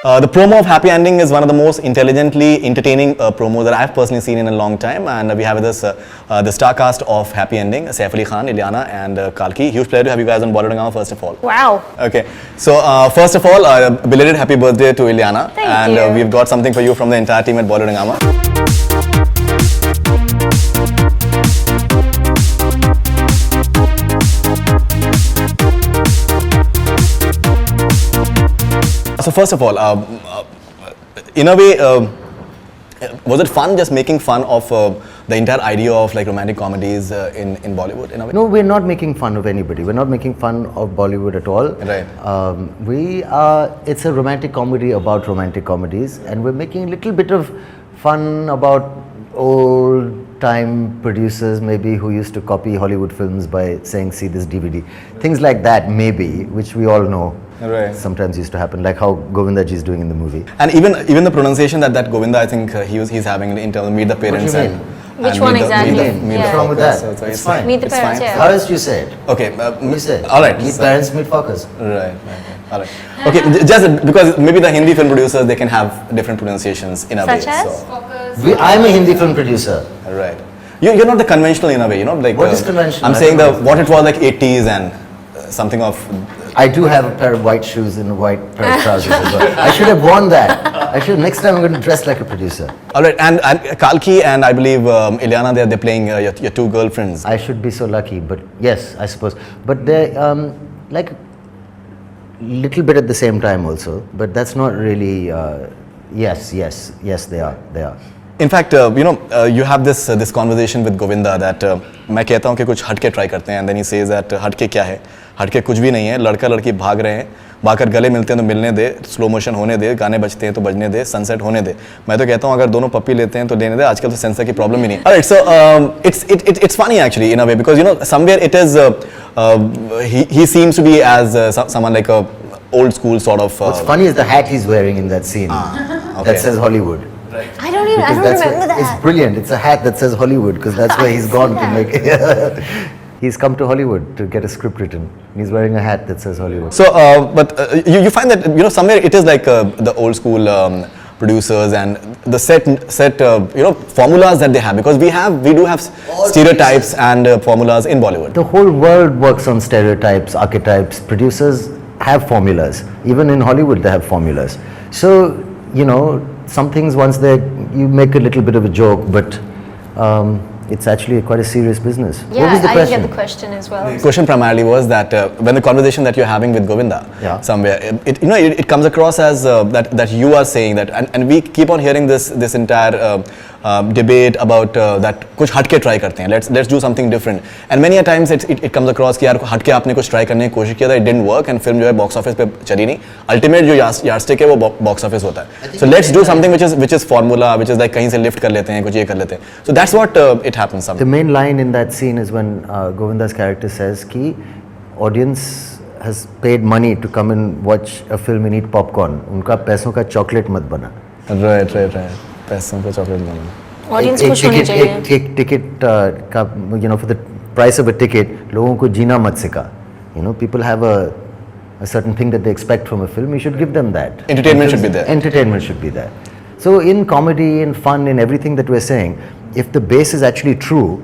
The promo of Happy Ending is one of the most intelligently entertaining promos that I've personally seen in a long time, and we have with us the star cast of Happy Ending, Saif Ali Khan, Ieana and Kalki. Huge pleasure to have you guys on Bollywood Hungama first of all. Wow. Okay, so first of all, belated happy birthday to Ieana. Thank you. And we've got something for you from the entire team at Bollywood Hungama. So first of all, in a way, was it fun just making fun of the entire idea of like romantic comedies in Bollywood in a way? No, we're not making fun of anybody. We're not making fun of Bollywood at all. Right. It's a romantic comedy about romantic comedies, and we're making a little bit of fun about old time producers maybe who used to copy Hollywood films by saying, see this DVD. Things like that maybe, which we all know. Right. Sometimes used to happen, like how Govindaji is doing in the movie. And even the pronunciation that Govinda, I think he's having in terms of meet the parents What do you and mean? Which one exactly? What's wrong with that? So it's fine. Meet the It's parents, fine. yeah. How else do you say it? Okay. You say it. All right. Meet so- parents, meet fuckers. Right. All right. Okay. Just because maybe the Hindi film producers, they can have different pronunciations in a way. Such as? So. I'm a Hindi film producer. Right. You're not the conventional in a way, you know, like What is conventional? I'm I saying don't know. what it was like 80s and something of. I do have a pair of white shoes and a white pair of trousers as well. I should have worn that. Next time I'm going to dress like a producer. All right, and Kalki and I believe Ileana, they're playing your two girlfriends. I should be so lucky, but yes, I suppose. But they're like little bit at the same time also. But that's not really. Yes, they are. In fact, you have this conversation with Govinda that मैं कहता हूँ कि कुछ हटके try करते हैं, and then he says that हटके क्या है? हटके कुछ भी नहीं है, लड़का लड़की भाग रहे हैं, भागकर गले मिलते हैं तो मिलने दे, स्लो मोशन होने दे, गाने बजते हैं तो बजने दे, सनसेट होने दे. मैं तो कहता हूँ अगर दोनों पप्पी लेते हैं तो लेने दे, आजकल तो सेंसर की प्रॉब्लम ही नहीं. Alright, so it's funny actually in a way because somewhere it is he seems to be as someone like a old school sort of. What's funny is the hat he's wearing in that scene Okay. that says Hollywood. I don't remember that. It's brilliant. It's a hat that says Hollywood because that's where he's gone to make it. He's come to Hollywood to get a script written. He's wearing a hat that says Hollywood. So, you find that somewhere it is like the old school producers and the set formulas that they have because we do have stereotypes and formulas in Bollywood. The whole world works on stereotypes, archetypes. Producers have formulas. Even in Hollywood, they have formulas. So, some things once you make a little bit of a joke, but it's actually quite a serious business. Yeah, What was the I question? get the question as well. The question primarily was that when the conversation that you're having with Govinda, Yeah. somewhere it comes across as that you are saying that, and we keep on hearing this entire debate about that कुछ हटके try करते हैं. Let's do something different. And many a times it comes across कि यार हटके आपने कुछ try करने की कोशिश किया था, it didn't work and film जो है box office पे चली नहीं. Ultimate जो yardstick है वो box office होता है. So let's do something which is formula, which is like कहीं से lift कर लेते हैं, कुछ ये कर लेते हैं. So that's what it happens. The main line in that scene is when Govinda's character says कि audience has paid money to come and watch a film and eat popcorn. उनका पैसों का chocolate मत बना. Right. पैसों पे chocolate बना. Audience खुश होनी चाहिए. एक ticket का for the price of a ticket लोगों को जीना मत सिखा. People have a certain thing that they expect from a film. You should give them that. Entertainment should be there. Entertainment should be there. So in comedy, in fun, in everything that we're saying, if the base is actually true,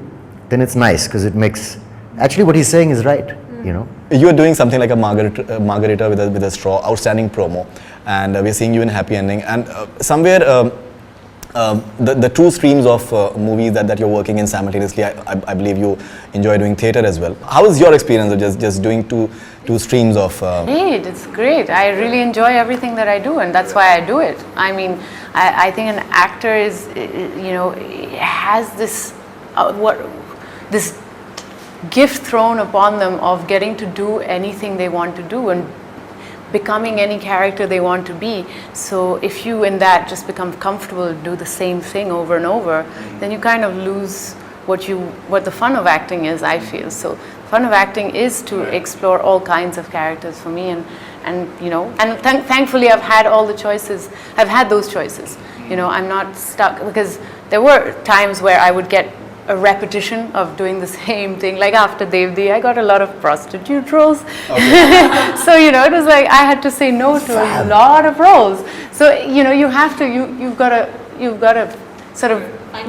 then it's nice because it makes. Actually, what he's saying is right. You are doing something like a margarita with a straw, outstanding promo, and we're seeing you in Happy Ending. And somewhere the two streams of movies that you're working in simultaneously, I believe you enjoy doing theatre as well. How is your experience of just doing two streams of? Great, it's great. I really enjoy everything that I do, and that's why I do it. I mean, I think an actor is, has this this gift thrown upon them of getting to do anything they want to do and becoming any character they want to be. So if you in that just become comfortable to do the same thing over and over, then you kind of lose what the fun of acting is, I feel. So fun of acting is to explore all kinds of characters for me, and thankfully I've had all the choices. I've had those choices. I'm not stuck because there were times where I would get a repetition of doing the same thing. Like after Devdi, I got a lot of prostitute roles. So, you know, it was like I had to say no to a lot of roles. So, you know, you have to, you've got to sort of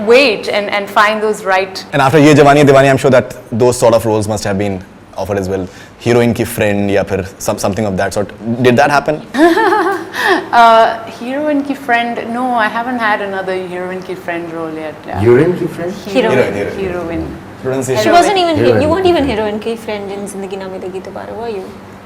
wait and find those right. And after Ye Jawani Hai Diwani, I'm sure that those sort of roles must have been offered as well. Heroine ki friend ya phir something of that sort. Did that happen? Heroine ki friend? No, I haven't had another heroine ki friend role yet. Heroine ki friend? Heroine. Pronunciation. She wasn't even, Heroine. you weren't even heroine ki friend in Zindagi Na Milegi Dobara, were you?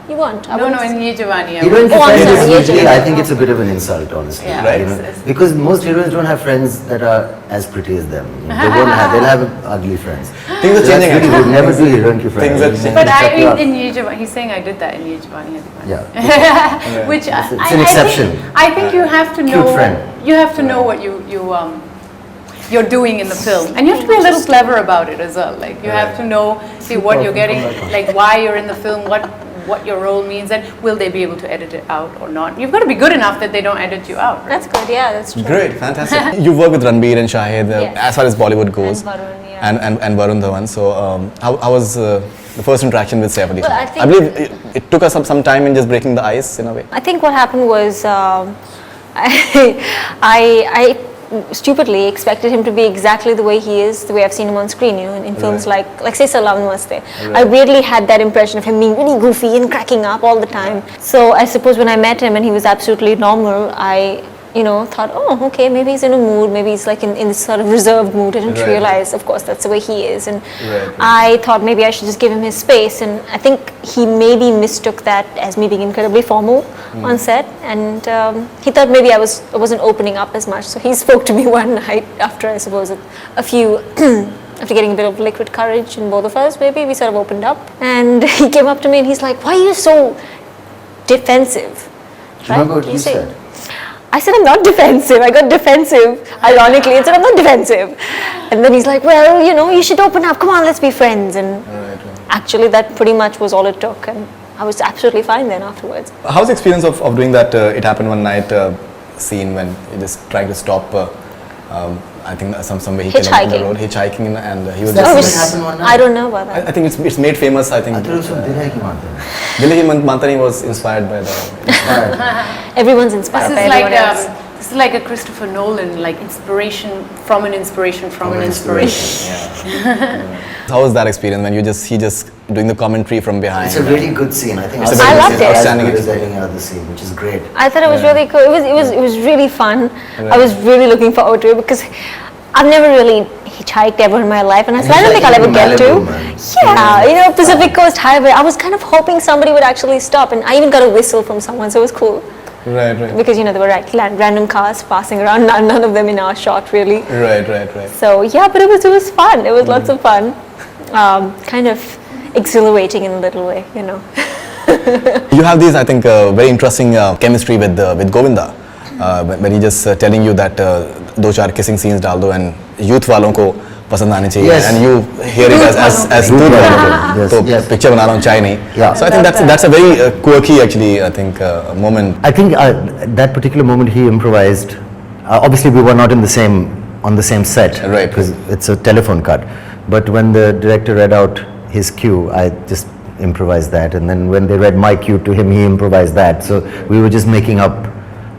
You weren't. I No, wouldn't in Ye Jawani. I Heroine was. ki Oh, I'm friend sorry, is Ye usually, Jawani. I think it's a bit of an insult, honestly. Yeah. Right. You know, because most heroines don't have friends that are as pretty as them. You know, they won't have, they'll have ugly friends. Things are So changing, that's really actually. good. Never do heroine ki friend. Things are changing. But Shut you up. in Ye Jawani, he's saying I did that in Ye Jawani. Yeah. Which It's an I exception. I think you have to Cute know. friend. You have to know what you're doing in the film, and you have to be a little clever about it as well. Like you have to know, see what you're getting, like why you're in the film, what your role means, and will they be able to edit it out or not. You've got to be good enough that they don't edit you out. Right? That's good, yeah, that's true. Great, fantastic. You work with Ranbir and Shahid Yes. as far as Bollywood goes. And Varun, yeah. And Varun Dhawan. So how was the first interaction with Saif Ali Khan? Well, I think- believe it took us some time in just breaking the ice in a way. I think what happened was I stupidly expected him to be exactly the way he is, the way I've seen him on screen, you know, in films like say Salaam Namaste. I weirdly had that impression of him being really goofy and cracking up all the time. So I suppose when I met him and he was absolutely normal, I thought, oh, okay, maybe he's in a mood, maybe he's like in this sort of reserved mood. I didn't Right. realize, of course, that's the way he is. And Right. I thought maybe I should just give him his space. And I think he maybe mistook that as me being incredibly formal on set. And he thought maybe I wasn't opening up as much. So he spoke to me one night after, I suppose, a few, after getting a bit of liquid courage in both of us, maybe we sort of opened up. And he came up to me and he's like, why are you so defensive? Remember what You you say- said? I said, I'm not defensive. I got defensive, ironically, and said, I'm not defensive. And then he's like, well, you should open up. Come on, let's be friends. And actually, that pretty much was all it took. And I was absolutely fine then afterwards. How's the experience of doing that It Happened One Night scene when you just trying to stop, I think some vehicle on the Hitchhiking. road, hitchhiking, and he was That's Oh, what just... happened one night? I don't know about that. I think it's made famous, I think. I thought it was from Dilai Ki Manta. Dilli Mantani was inspired by the... Everyone's inspired by everyone else. This is like a Christopher Nolan, like inspiration from an inspiration from an inspiration. How was that experience when he just doing the commentary from behind? It's a really good scene. I think It's a it's very I loved as it. outstanding good as experience. any other scene, which is great. I thought it was really cool. It was really fun. I was really looking forward to it because I've never really hitchhiked ever in my life, and I said, I don't think I'll ever get to. Malibu, man. Yeah, Pacific Coast Highway. I was kind of hoping somebody would actually stop, and I even got a whistle from someone, so it was cool. Right. Because there were random cars passing around, none of them in our shot really. Right. So yeah, but it was fun. It was lots of fun. Kind of exhilarating in a little way, You have these, I think, very interesting chemistry with Govinda. When he's just telling you that दो चार kissing scenes डाल दो and youth वालों को पसंद आने चाहिए, Yes. and you hear it as Youth youth वालों वालों को. Yes, तो yes. picture बना रहा हूँ चाय नहीं. Yeah. So I think that's a very quirky actually, I think, moment. I think that particular moment he improvised. Obviously, we were not on the same set, Right. Because it's a telephone cut. But when the director read out his cue, I just improvised that, and then when they read my cue to him, he improvised that. So we were just making up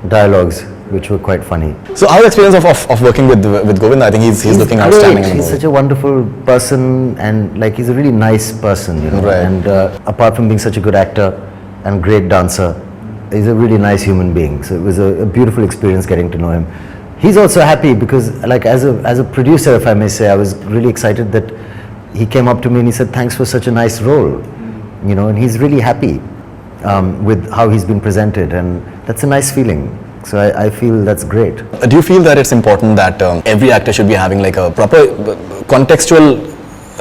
dialogues, which were quite funny. So our experience of working with Govinda, I think he's looking great. outstanding. In the He's movie. such a wonderful person, and like he's a really nice person, Right. And apart from being such a good actor and great dancer, he's a really nice human being. So it was a beautiful experience getting to know him. He's also happy because, like, as a producer, if I may say, I was really excited that he came up to me and he said, "Thanks for such a nice role," and he's really happy with how he's been presented, and that's a nice feeling. So I feel that's great. Do you feel that it's important that every actor should be having like a proper contextual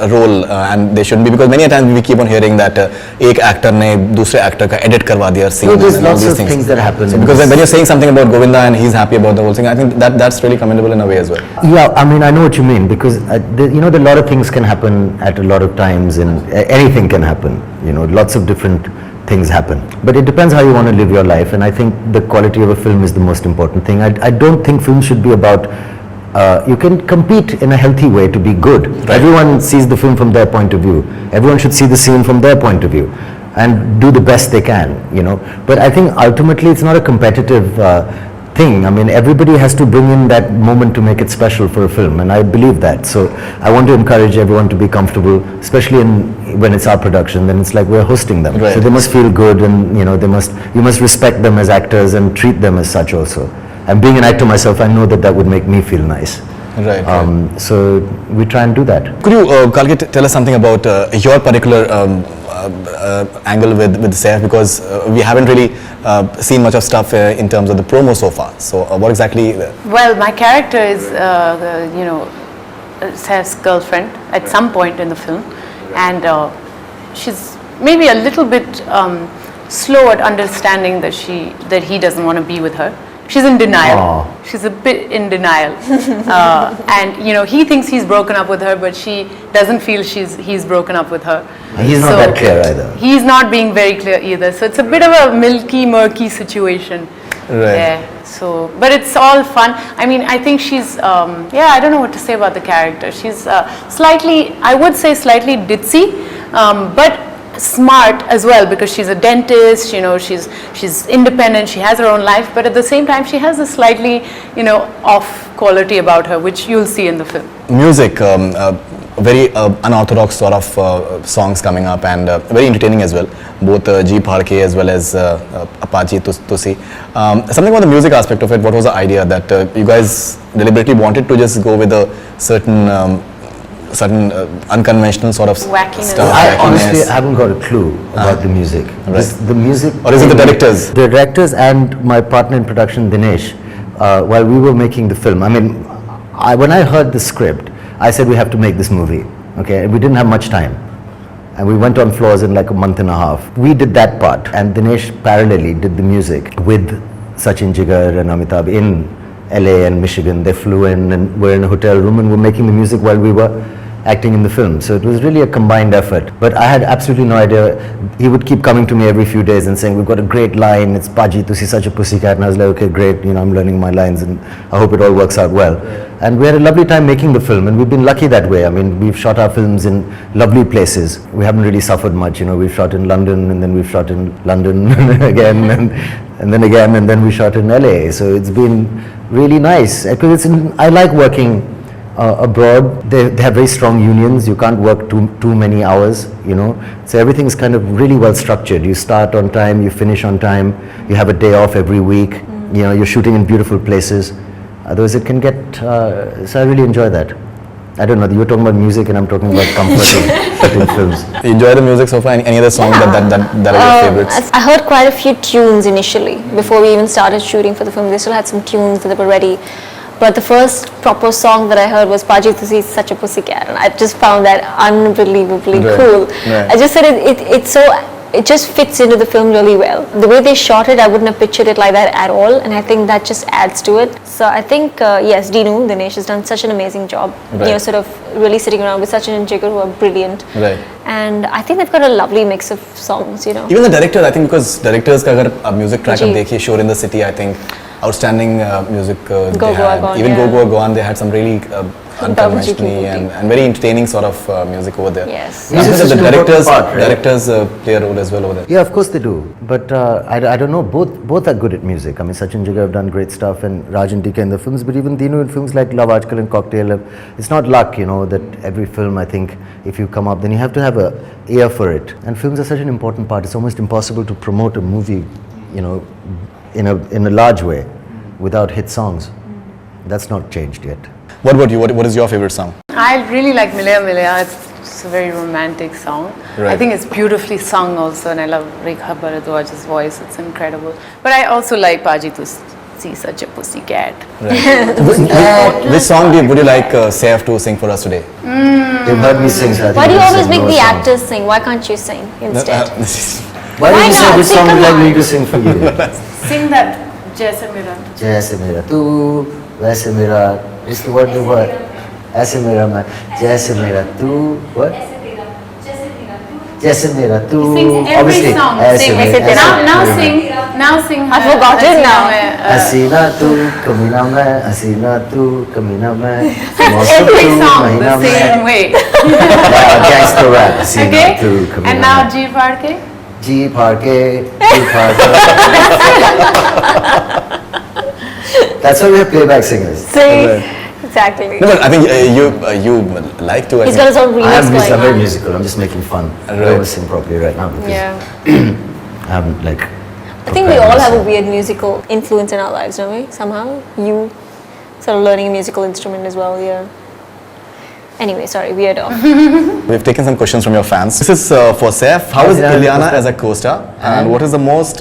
role, and they shouldn't be, because many a times we keep on hearing that एक actor ने दूसरे actor का edit करवा दिया scene So there's and all lots these of things that happen. So in because this. when you're saying something about Govinda and he's happy about the whole thing, I think that's really commendable in a way as well. Yeah, I mean, I know what you mean, because there a lot of things can happen at a lot of times, and anything can happen. Lots of different things happen. But it depends how you want to live your life, and I think the quality of a film is the most important thing. I don't think film should be about you can compete in a healthy way to be good. Everyone sees the film from their point of view. Everyone should see the scene from their point of view and do the best they can, you know. But I think ultimately it's not a competitive thing. I mean, everybody has to bring in that moment to make it special for a film, and I believe that. So I want to encourage everyone to be comfortable, especially when it's our production. Then it's like we're hosting them, so they must feel good, and you know, you must respect them as actors and treat them as such also. And being an actor myself, I know that would make me feel nice. Right. So we try and do that. Could you, Kalki, tell us something about your particular angle with Saif, because we haven't really seen much of stuff in terms of the promo so far. So what exactly? Well, my character is, Saif's girlfriend at some point in the film, and she's maybe a little bit slow at understanding that he doesn't want to be with her. She's in denial. Aww. She's a bit in denial, and you know, he thinks he's broken up with her, but she doesn't feel he's broken up with her. He's not that clear either. He's not being very clear either. So it's a bit of a milky, murky situation. Right. Yeah. So, but it's all fun. I mean, I think she's, I don't know what to say about the character. She's slightly, I would say slightly ditzy, but smart as well, because she's a dentist, you know, she's independent, she has her own life, but at the same time she has a slightly, you know, off quality about her, which you'll see in the film. Music, very unorthodox sort of songs coming up, and very entertaining as well, both Ji Phadke as well as Apache Tusi. Something about the music aspect of it. What was the idea that you guys deliberately wanted to just go with a certain unconventional sort of wackiness. stuff? I honestly haven't got a clue about the music. Right. The music, or is it the directors? The directors and my partner in production, Dinesh, while we were making the film, I mean, when I heard the script, I said we have to make this movie. Okay, we didn't have much time, and we went on floors in like a month and a half. We did that part, and Dinesh parallelly did the music with Sachin Jigar and Amitabh in LA and Michigan. They flew in and were in a hotel room and were making the music while we were acting in the film. So it was really a combined effort. But I had absolutely no idea. He would keep coming to me every few days and saying, we've got a great line, it's Paji Tusi such a pussycat. And I was like, okay, great, you know, I'm learning my lines and I hope it all works out well. And we had a lovely time making the film, and we've been lucky that way. I mean, we've shot our films in lovely places. We haven't really suffered much, you know. We've shot in London, and then we've shot in London again, and then again, and then we shot in LA. So it's been really nice. Because I like working abroad. They have very strong unions. You can't work too many hours, you know. So everything's kind of really well structured. You start on time, you finish on time, you have a day off every week. You know, you're shooting in beautiful places. Otherwise it can get, so I really enjoy that. I don't know, you were talking about music and I'm talking about comfort in films. You enjoy the music so far? Any other song that are your favorites? I heard quite a few tunes initially before we even started shooting for the film. They still had some tunes that were ready. But the first proper song that I heard was Paji Tusi Such a Pussycat, and I just found that unbelievably cool. Right. I just said it just fits into the film really well. The way they shot it, I wouldn't have pictured it like that at all, and I think that just adds to it. So I think, yes, Dinesh has done such an amazing job, you know, sort of really sitting around with Sachin and Jigar, who are brilliant. Right. And I think they've got a lovely mix of songs, you know. Even the director, I think, because directors ka agar music track ab dekhiye, Shore in the City, I think, outstanding music they had. Even Go Go Gone, they had some really unconventionally and very entertaining sort of music over there. Yes. The directors play a role as well over there. Yeah, of course they do. But I don't know, both are good at music. I mean, Sachin Jigar have done great stuff, and Raj and DK in the films, but even Dinu in films like Love Aajkal and Cocktail, it's not luck, you know, that every film, I think, if you come up, then you have to have an ear for it. And films are such an important part. It's almost impossible to promote a movie, you know, in a large way without hit songs. That's not changed yet. What about you? What is your favorite song? I really like Milaya Milaya. It's a very romantic song. Right. I think it's beautifully sung also, and I love Rekha Bharadwaj's voice. It's incredible. But I also like Paji Tusi Such a Pussycat. Right. Which song would you like Saif to sing for us today? They've heard me sing. So Why do you always make the actors sing? Why can't you sing instead? Why don't you say not? which Sing, song come would you like on. me to sing for you? Sing that Jaise Mera. जैसे मेरा तू वैसे मेरा is the word ऐसे मेरा मैं जैसे मेरा तू what Jaise mera tu. He sings every Obviously, song. aise Sing. mein, aise Now mein. sing. I've forgotten now. हसीना तू कमीना मैं हसीना तू कमीना मैं मौसम Every तू song महीना the same मैं way. gangster rap हसीना Okay? तू कमीना And now मैं G Parke. जी फाड़ के जी फाड़ के That's why we have playback singers. See, exactly. No, but I think you like to. I He's think- got his own remix I'm going very on. musical. I'm just making fun. I Right. don't sing properly right now because Yeah. I haven't like. I think we all have a weird musical influence in our lives, don't we? Somehow. You sort of learning a musical instrument as well, yeah. Anyway, sorry, weird off. We've taken some questions from your fans. This is for Saif. How is Ileana Ileana co-star. as a co-star, and what is the most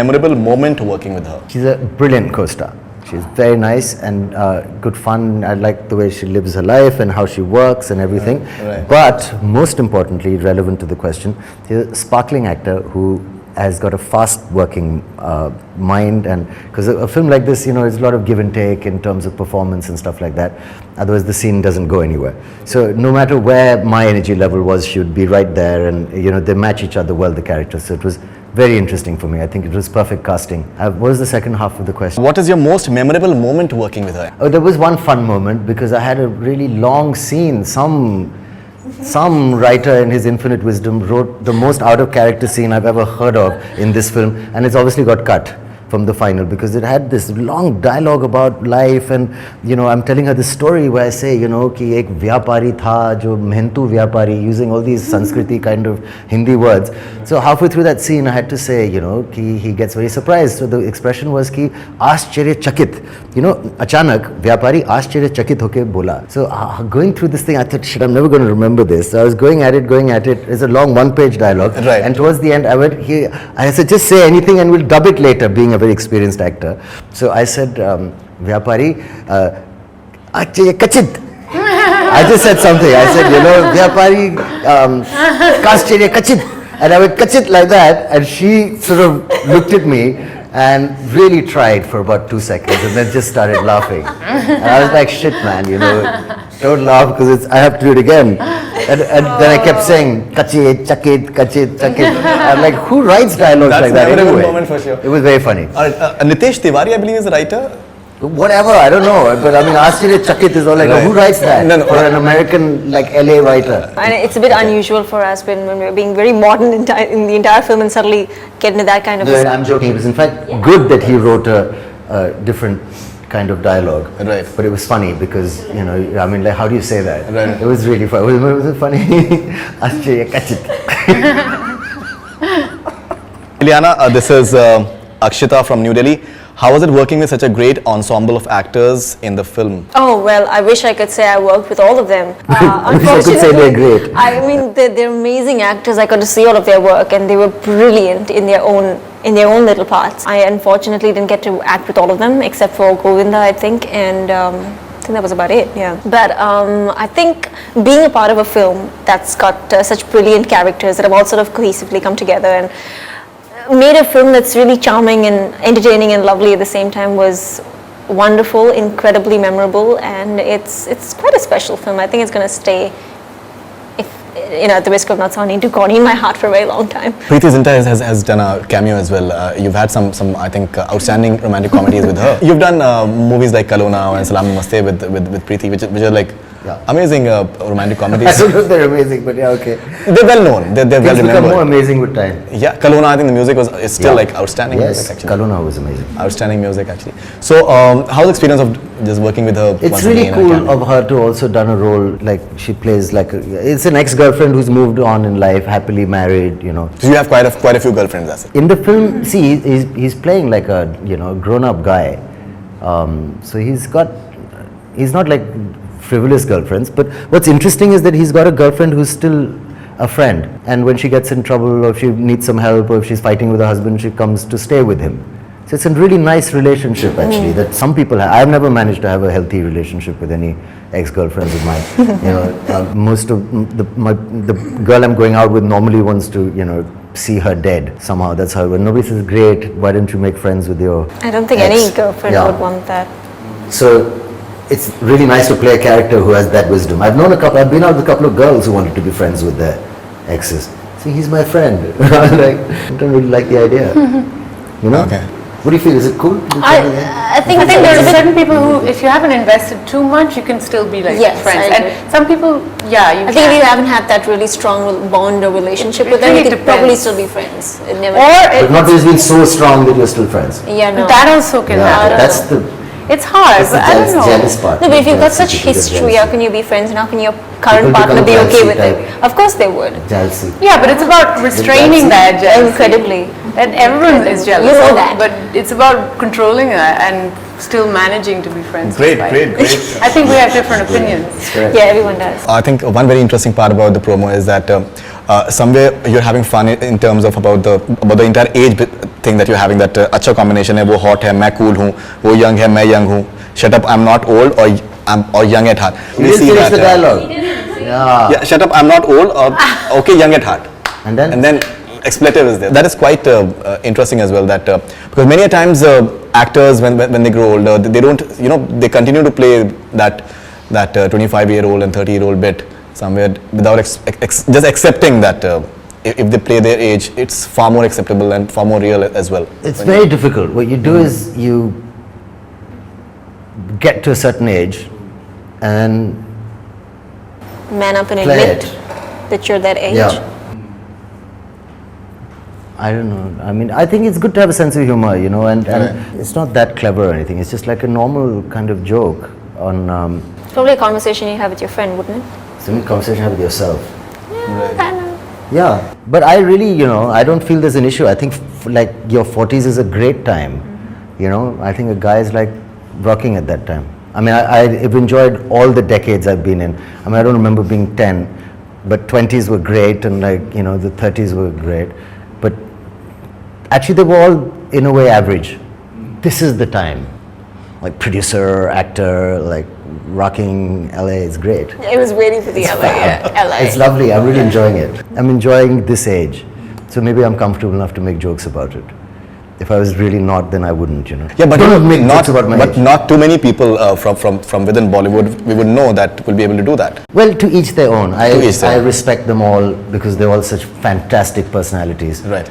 memorable moment working with her? She's a brilliant co-star. She's very nice and good fun. I like the way she lives her life and how she works and everything. Right. But most importantly, relevant to the question, she's a sparkling actor who has got a fast working mind, and because a film like this, you know, it's a lot of give and take in terms of performance and stuff like that. Otherwise the scene doesn't go anywhere. So no matter where my energy level was, she would be right there, and you know, they match each other well, the characters. So it was very interesting for me. I think it was perfect casting. What was the second half of the question? What is your most memorable moment working with her? Oh, there was one fun moment because I had a really long scene. Some writer in his infinite wisdom wrote the most out of character scene I've ever heard of in this film, and it's obviously got cut from the final because it had this long dialogue about life, and you know, I'm telling her this story where I say, you know, कि एक व्यापारी था जो मेहनतू व्यापारी, using all these Sanskriti kind of Hindi words. So halfway through that scene I had to say, you know, कि he gets very surprised. So the expression was कि आश्चर्यचकित, you know, अचानक व्यापारी आश्चर्यचकित होके बोला. So going through this thing, I thought, shit, I'm never going to remember this. So I was going at it. It's a long one-page dialogue. Right. And towards the end, I said, just say anything and we'll dub it later, being a very experienced actor. So I said, Vyapari, Kachit. I just said something. I said, you know, Vyapari, Kaschirya Kachit. And I went Kachit like that, and she sort of looked at me and really tried for about 2 seconds and then just started laughing. And I was like, shit, man, you know, don't laugh because I have to do it again. And then I kept saying, Kachit, Chakit, Kachit, Chakit. I'm like, who writes dialogues That's like that? a memorable Anyway, moment for sure. It was very funny. Nitesh Tiwari, I believe, is a writer. Whatever, I don't know. But I mean, Ashchirya Chakit is all like, Right. who writes that? No, For an American, like, LA writer. And it's a bit unusual for us when we're being very modern in the entire film and suddenly get into that kind of. No, I'm joking. It was in fact good that he wrote a different kind of dialogue. Right. But it was funny because, you know, I mean, like, how do you say that? Right. It was really funny. Was it funny? Ashchirya Kachit. Ileana, this is Akshita from New Delhi. How was it working with such a great ensemble of actors in the film? Oh, well, I wish I could say I worked with all of them. I wish I could say they're great. I mean, they're amazing actors. I got to see all of their work and they were brilliant in their own little parts. I unfortunately didn't get to act with all of them except for Govinda, I think, and I think that was about it, yeah. But I think being a part of a film that's got such brilliant characters that have all sort of cohesively come together and made a film that's really charming and entertaining and lovely at the same time was wonderful, incredibly memorable, and it's quite a special film. I think it's going to stay, if you know, at the risk of not sounding too corny, in my heart for a very long time. Preeti Zinta has done a cameo as well. You've had some I think outstanding romantic comedies with her. You've done movies like Kalona and Salam Namaste with Preeti, which are like amazing romantic I comedies. don't know if they're amazing, but yeah, okay. They're well known. They're well Things become more remembered. amazing with time. Yeah, Kalona, I think the music is still like outstanding Yes, music actually. Kaluna was amazing. Outstanding music actually. So, how's the experience of just working with her? It's once really again, cool cameo? of her to also done a role like she plays like it's an ex-girlfriend who's moved on in life, happily married, you know. So you have quite a few girlfriends, that's it. In the film, see, he's playing like a, you know, grown-up guy. So he's not like frivolous girlfriends. But what's interesting is that he's got a girlfriend who's still a friend. And when she gets in trouble or if she needs some help or if she's fighting with her husband, she comes to stay with him. So it's a really nice relationship actually that some people have. I've never managed to have a healthy relationship with any ex-girlfriends of mine. You know, most of the girl I'm going out with normally wants to, you know, see her dead somehow. That's how. When nobody says, "Great, why don't you make friends with your?" I don't think ex?" any girlfriend Yeah. would want that. So it's really nice to play a character who has that wisdom. I've been out with a couple of girls who wanted to be friends with their exes. See, he's my friend. Like, I don't really like the idea. You know? Okay. What do you feel? Is it cool? I think there are certain people who, if you haven't invested too much, you can still be like Yes, friends. I agree. And some people, yeah, you I think if you haven't had that really strong bond or relationship It with them, you really can probably depends. still be friends. It never. But not always been so strong that you're still friends. Yeah, no. that also can Yeah, happen. that's the It's hard, that's the but I don't know. jealous part. No, but if you've got Jealousy, such people get history, jealousy. how can you be friends and how can your current People partner become be okay jealousy with it? type. Of course they would. Jealousy. Yeah, but it's about restraining that jealousy. Incredibly. And everyone is jealous. You know that. But it's about controlling that and still managing to be friends. Great, despite. great, great. I think we have different opinions. Correct. Yeah, everyone does. I think one very interesting part about the promo is that somewhere you're having fun in terms of about the entire age thing that you're having, that अच्छा combination है, वो hot है, मैं cool हूँ, वो young है, मैं young हूँ. Shut up, I'm not old or young at heart. You didn't finish the dialogue. Yeah. Yeah, shut up, I'm not old or okay, young at heart. And then? And then expletive is there. That is quite interesting as well. That because many a times actors when they grow older, they don't, they continue to play that 25-year-old and 30-year-old bit somewhere without just accepting that if they play their age, it's far more acceptable and far more real as well. It's very difficult. What you do is you get to a certain age and Man up and Play admit that you're that age. yeah. I don't know. I mean, I think it's good to have a sense of humor, and it's not that clever or anything. It's just like a normal kind of joke on It's probably a conversation you have with your friend, wouldn't it? some conversation you have with yourself. Kind of. Yeah, but I really, I don't feel there's an issue. I think like your 40s is a great time. I think a guy is like rocking at that time. I mean, I've enjoyed all the decades I've been in. I mean, I don't remember being 10, but 20s were great and the 30s were great. But actually they were all in a way average. This is the time. Like producer, actor, like rocking LA is great. I was waiting for the LA. It's lovely. I'm really enjoying it. I'm enjoying this age. So maybe I'm comfortable enough to make jokes about it. If I was really not, then I wouldn't, Yeah, but don't make not jokes about my but age. not too many people from within Bollywood we would know that will be able to do that. Well, to each their own. To each their I own. respect them all because they're all such fantastic personalities. Right.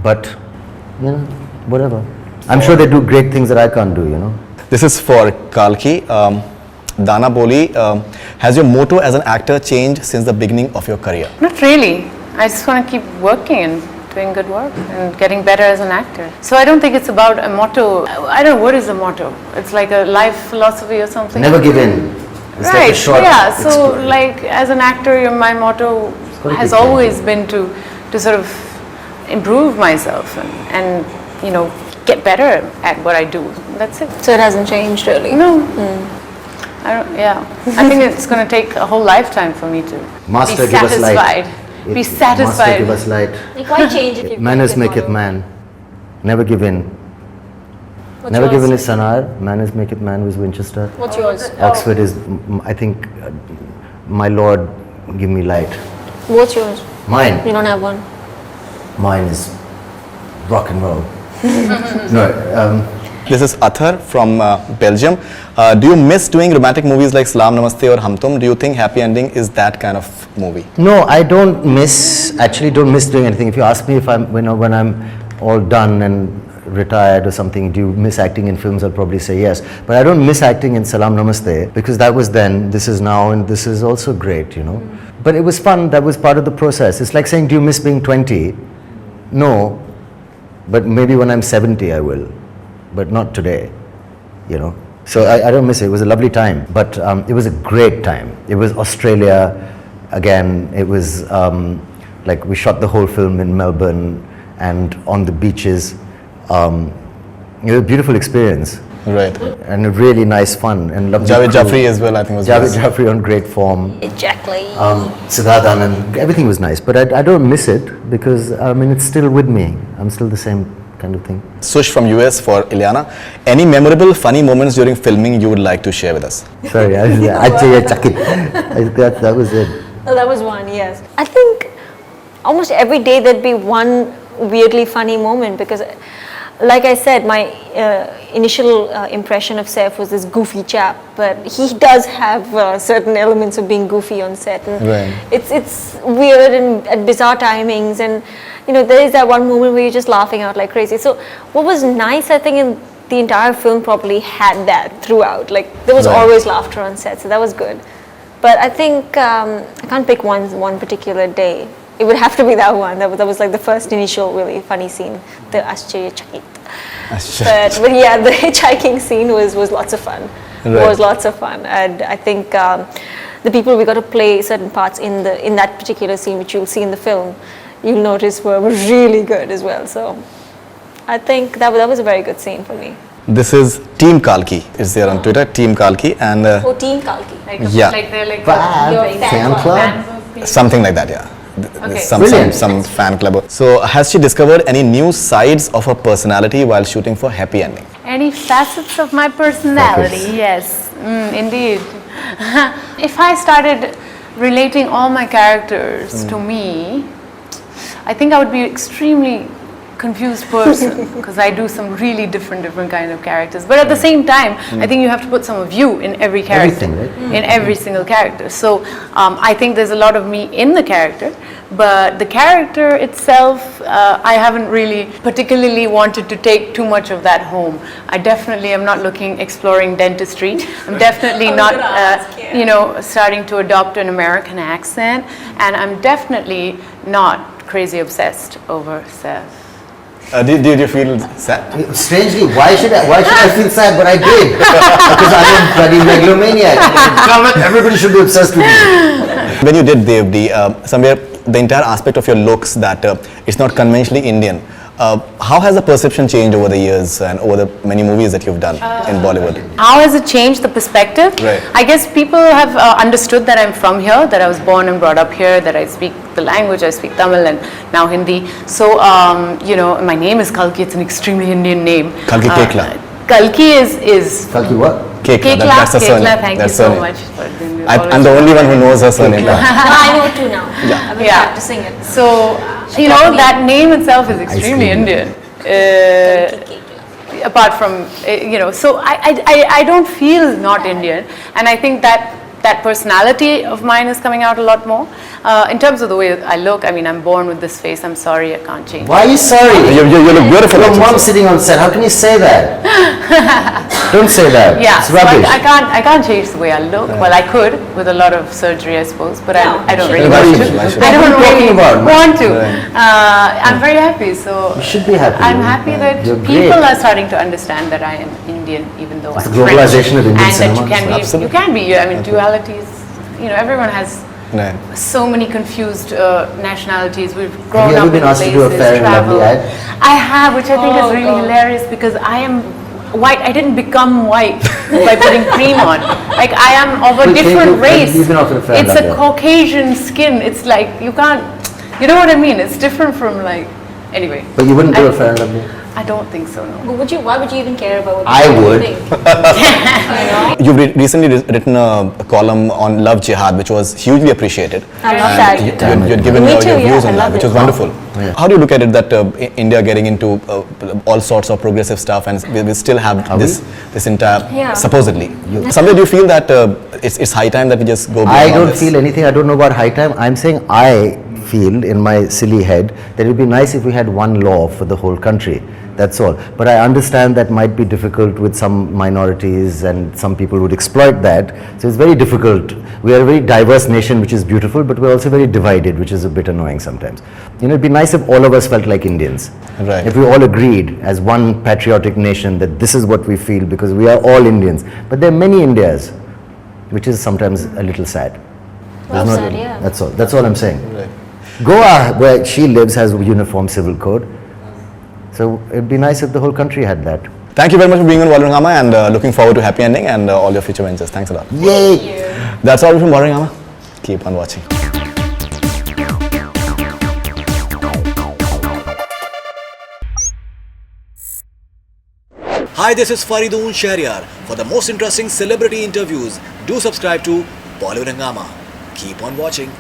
But, whatever. I'm sure they do great things that I can't do, This is for Kalki. Dana Boli, has your motto as an actor changed since the beginning of your career? Not really. I just want to keep working and doing good work and getting better as an actor. So I don't think it's about a motto. I don't know, what is a motto? It's like a life philosophy or something? Never give in. It's like a Right, short yeah. So exploit. like as an actor, my motto gotta has be changed. always been to sort of improve myself and get better at what I do. That's it. So it hasn't changed really. No. I don't, yeah. I think it's going to take a whole lifetime for me to Master, be give us light. satisfied. Be Master, satisfied. give us light. Like, why change if you Manners maketh man. Never give in. Never give in is Sanar. Manners maketh man was Winchester. What's yours? Oxford is, I think, my Lord, give me light. What's yours? Mine. You don't have one. Mine is rock and roll. This is Athar from Belgium. Do you miss doing romantic movies like Salam Namaste or Hum Tum? Do you think Happy Ending is that kind of movie? No, I don't miss doing anything. If you ask me if when I'm all done and retired or something, do you miss acting in films? I'll probably say yes. But I don't miss acting in Salam Namaste because that was then, this is now, and this is also great, But it was fun. That was part of the process. It's like saying, do you miss being 20? No, but maybe when I'm 70 I will, but not today, So I don't miss it. It was a lovely time, but it was a great time. It was Australia again. It was like we shot the whole film in Melbourne and on the beaches. It was a beautiful experience Right. and a really nice fun and lovely. Javed crew. Jaffrey as well, I think was Javed nice. Jaffrey on great form. Exactly. Siddharth Anand, everything was nice, but I don't miss it because it's still with me. I'm still the same kind of thing. Sush from US for Ileana. Any memorable funny moments during filming you would like to share with us? Sorry, that was it. Oh, that was one, yes. I think almost every day there'd be one weirdly funny moment because like I said, my initial impression of Saif was this goofy chap, but he does have certain elements of being goofy on set, and Right. it's weird and at bizarre timings, and there is that one moment where you're just laughing out like crazy. So what was nice, I think, in the entire film probably had that throughout. Like there was Right. always laughter on set, so that was good. But I think I can't pick one particular day. It would have to be that one. That was like the first initial really funny scene, the Ashcharya Chakit. But yeah, the hitchhiking scene was lots of fun. Right. It was lots of fun, and I think the people we got to play certain parts in that particular scene, which you'll see in the film, you'll notice were really good as well. So I think that was a very good scene for me. This is Team Kalki. It's there on Twitter, Team Kalki, and Oh, Team Kalki. Yeah. Like they're like Fan club? something like that. Yeah. Okay. Some fan club. So has she discovered any new sides of her personality while shooting for Happy Ending? Any facets of my personality? Facets. Yes, indeed. If I started relating all my characters to me, I think I would be extremely confused person because I do some really different kind of characters. But at the same time, I think you have to put some of you in every character, Everything, right? in every single character. So I think there's a lot of me in the character, but the character itself, I haven't really particularly wanted to take too much of that home. I definitely am not exploring dentistry. I'm definitely not, starting to adopt an American accent, and I'm definitely not crazy obsessed over Saif. Did you feel sad? Strangely, why should I feel sad? But I did. Because I am bloody megalomaniac. Damn it, everybody should be obsessed with me. When you did Devdi, somewhere the entire aspect of your looks that it's not conventionally Indian. How has the perception changed over the years and over the many movies that you've done in Bollywood? How has it changed the perspective? Right. I guess people have understood that I'm from here, that I was born and brought up here, that I speak the language, I speak Tamil and now Hindi. So, my name is Kalki, it's an extremely Indian name. Kalki Koechlin. Kalki is Kalki what? Koechlin, that's the surname. Thank That's you so surname. much. For doing I'm the only one who knows her surname. No, I know it too now. I've been Yeah. practicing it. So, that name itself is extremely cream. Indian. Apart from, so I don't feel not Indian, and I think that personality of mine is coming out a lot more. In terms of the way I look, I mean, I'm born with this face. I'm sorry, I can't change. Why are you sorry? You look beautiful. Your actually, mom's sir. sitting on set. How can you say that? Don't say that. Yeah, It's so rubbish. I can't change the way I look. Well, I could with a lot of surgery, I suppose, but I don't really Why want should- to. why should- I don't What are you really talking about? want to. Right. I'm very happy. So You should be happy. I'm happy that You're people great. are starting to understand that I am Indian, even though It's I'm the globalization French, of Indian and cinema. that you can be. Absolutely. You can be. I mean, dualities. Everyone has Right. so many confused nationalities. We've Have grown you up ever been in asked to do a places, Fair and Lovely traveled. ad? I have, which I think is Oh, really God. hilarious because I am white. I didn't become white by putting cream on. Like I am of a Wait, different you've race. been offered a Fair and It's a Lovely ad. Caucasian skin. It's like you can't. You know what I mean? It's different from like. Anyway. But you wouldn't do I- a Fair and Lovely? I don't think so. No. But why would you even care about what I people would. think? You've recently written a column on Love Jihad, which was hugely appreciated. I love And that. You'd given Me your too, views yeah, on I that, love which it. was wonderful. Yeah. How do you look at it that India getting into all sorts of progressive stuff, and we still have this entire Yeah. supposedly? Somewhere do you feel that it's high time that we just go beyond I don't this? feel anything. I don't know about high time. I'm saying I feel in my silly head that it would be nice if we had one law for the whole country. That's all. But I understand that might be difficult with some minorities and some people would exploit that. So it's very difficult. We are a very diverse nation, which is beautiful, but we're also very divided, which is a bit annoying sometimes. It'd be nice if all of us felt like Indians. Right. If we all agreed as one patriotic nation that this is what we feel because we are all Indians. But there are many Indias, which is sometimes a little sad. Well There's said, yeah. That's all I'm saying. Right. Goa, where she lives, has a uniform civil code. So it'd be nice if the whole country had that. Thank you very much for being on Bollywood Hungama, and looking forward to Happy Ending and all your future ventures. Thanks a lot. Yay! That's all from Bollywood Hungama. Keep on watching. Hi, this is Faridoon Shahryar. For the most interesting celebrity interviews, do subscribe to Bollywood Hungama. Keep on watching.